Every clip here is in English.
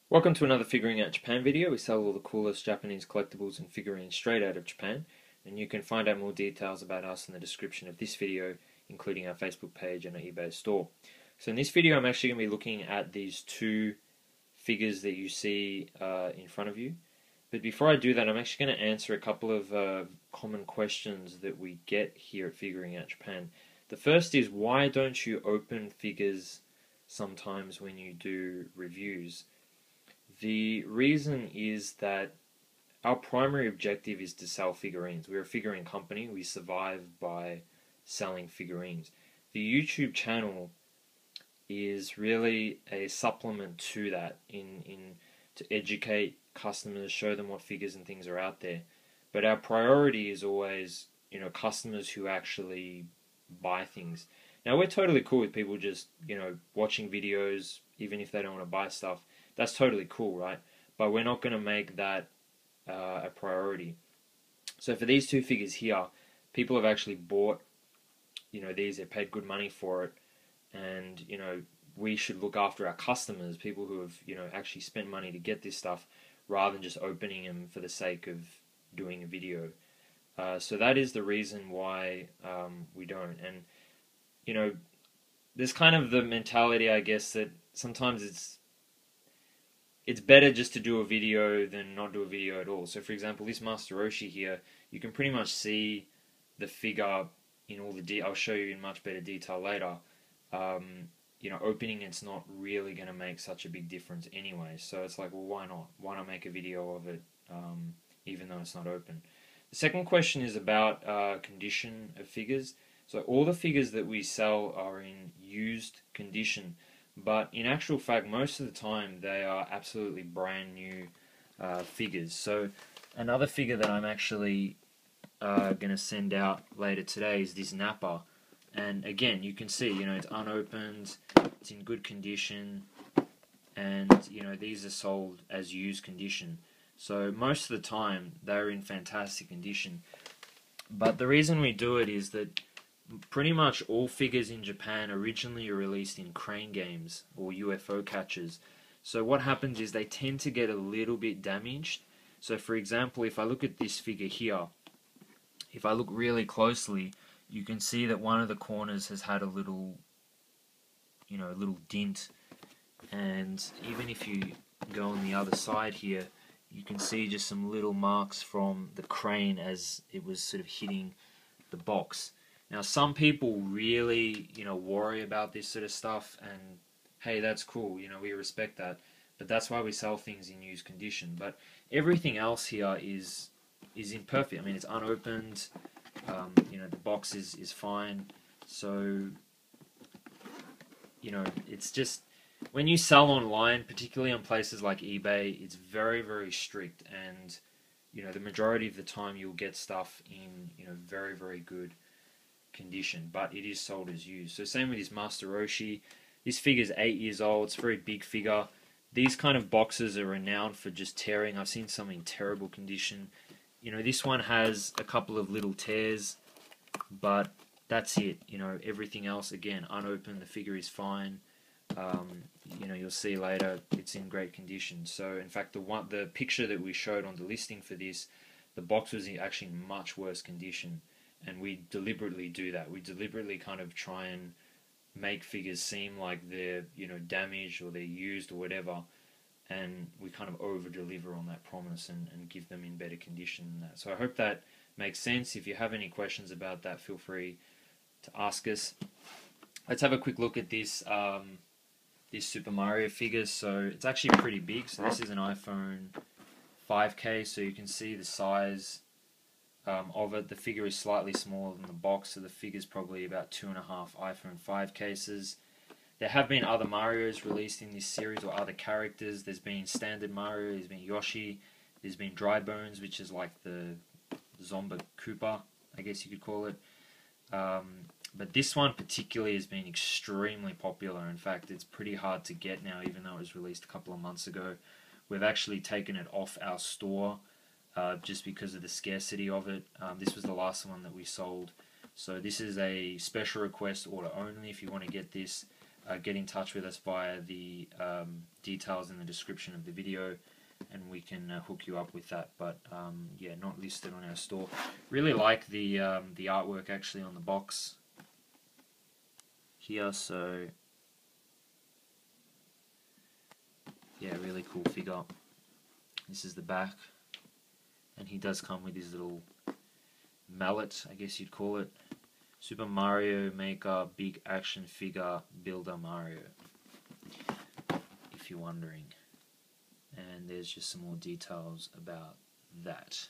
Welcome to another Figuring Out Japan video. We sell all the coolest Japanese collectibles and figurines straight out of Japan, and you can find out more details about us in the description of this video, including our Facebook page and our eBay store. So in this video I'm actually going to be looking at these two figures that you see in front of you. But before I do that, I'm actually going to answer a couple of common questions that we get here at Figuring Out Japan. The first is, why don't you open figures sometimes when you do reviews? The reason is that our primary objective is to sell figurines. We're a figurine company. We survive by selling figurines. The YouTube channel is really a supplement to that, to educate customers, show them what figures and things are out there. But our priority is always, customers who actually buy things. Now, we're totally cool with people just, watching videos, even if they don't want to buy stuff. That's totally cool, right? But we're not going to make that a priority. So for these two figures here, people have actually bought, these. They paid good money for it, and we should look after our customers, people who have actually spent money to get this stuff, rather than just opening them for the sake of doing a video. So that is the reason why we don't. And there's kind of the mentality, I guess, that sometimes it's better just to do a video than not do a video at all. So for example, this Master Roshi here, you can pretty much see the figure in all the I'll show you in much better detail later. Opening it's not really going to make such a big difference anyway. So it's like, well, why not? Why not make a video of it, even though it's not open? The second question is about condition of figures. So all the figures that we sell are in used condition, but in actual fact, most of the time they are absolutely brand new figures. So another figure that I'm actually going to send out later today is this Nappa. And again, you can see, it's unopened, it's in good condition, and these are sold as used condition. So most of the time they're in fantastic condition. But the reason we do it is that pretty much all figures in Japan originally are released in crane games or UFO catchers. So what happens is they tend to get a little bit damaged. So for example, if I look at this figure here, if I look really closely, you can see that one of the corners has had a little, little dent. And even if you go on the other side here, you can see just some little marks from the crane as it was sort of hitting the box. Now, some people really, worry about this sort of stuff, and hey, that's cool, we respect that. But that's why we sell things in used condition. But everything else here is imperfect. I mean, it's unopened. The box is fine. So, it's just, when you sell online, particularly on places like eBay, it's very, very strict, and the majority of the time you'll get stuff in very, very good condition, but it is sold as used. So same with this Master Roshi. This figure is 8 years old. It's a very big figure. These kind of boxes are renowned for just tearing. I've seen some in terrible condition. This one has a couple of little tears, but that's it. Everything else, again, unopened. The figure is fine. You'll see later it's in great condition. So in fact, the picture that we showed on the listing for this, the box was actually in much worse condition. And we deliberately do that. We deliberately kind of try and make figures seem like they're, damaged or they're used or whatever. And we kind of over-deliver on that promise and give them in better condition than that. So I hope that makes sense. If you have any questions about that, feel free to ask us. Let's have a quick look at this this Super Mario figure. So it's actually pretty big. So this is an iPhone 5K. So you can see the size of it. The figure is slightly smaller than the box, so the figure is probably about 2.5 iPhone 5 cases. There have been other Marios released in this series, or other characters. There's been Standard Mario, there's been Yoshi, there's been Dry Bones, which is like the Zomba Koopa, I guess you could call it. But this one particularly has been extremely popular. In fact, it's pretty hard to get now, even though it was released a couple of months ago. We've actually taken it off our store just because of the scarcity of it. This was the last one that we sold. So this is a special request order only if you want to get this. get in touch with us via the details in the description of the video, and we can hook you up with that. But yeah, not listed on our store. Really like the artwork actually on the box here. So yeah, really cool figure. This is the back, and he does come with his little mallet, I guess you'd call it. Super Mario Maker Big Action Figure Builder Mario, if you're wondering. And there's just some more details about that.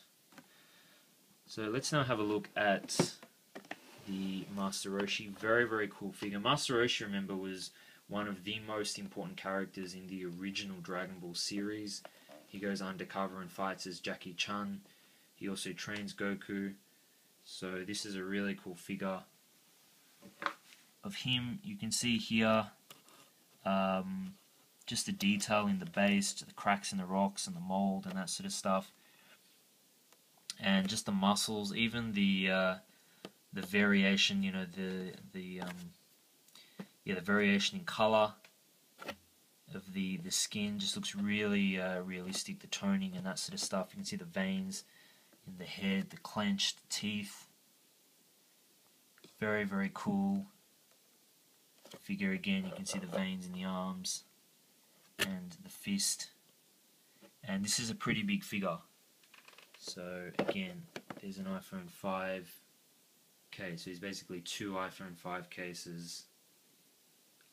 So let's now have a look at the Master Roshi. Very, very cool figure. Master Roshi, remember, was one of the most important characters in the original Dragon Ball series. He goes undercover and fights as Jackie Chan. He also trains Goku. So this is a really cool figure of him. You can see here just the detail in the base, the cracks in the rocks and the mold and that sort of stuff, and just the muscles, even the variation, you know, the variation in color of the skin just looks really realistic. The toning and that sort of stuff. You can see the veins in the head, the clenched teeth. Very, very cool figure. Again, you can see the veins in the arms and the fist. And this is a pretty big figure. So again, there's an iPhone 5 case. So he's basically 2 iPhone 5 cases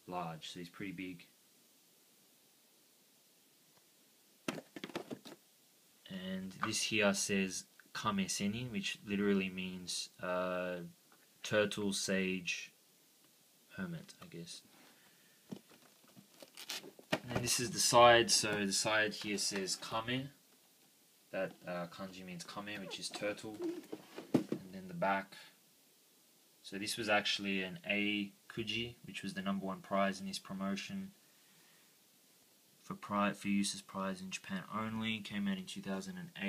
large. So he's pretty big. And this here says Kame Senin, which literally means turtle, sage, hermit, I guess. And this is the side. So the side here says Kame. That kanji means Kame, which is turtle. And then the back. So this was actually an A Kuji, which was the #1 prize in this promotion. For use as prize in Japan only. Came out in 2008.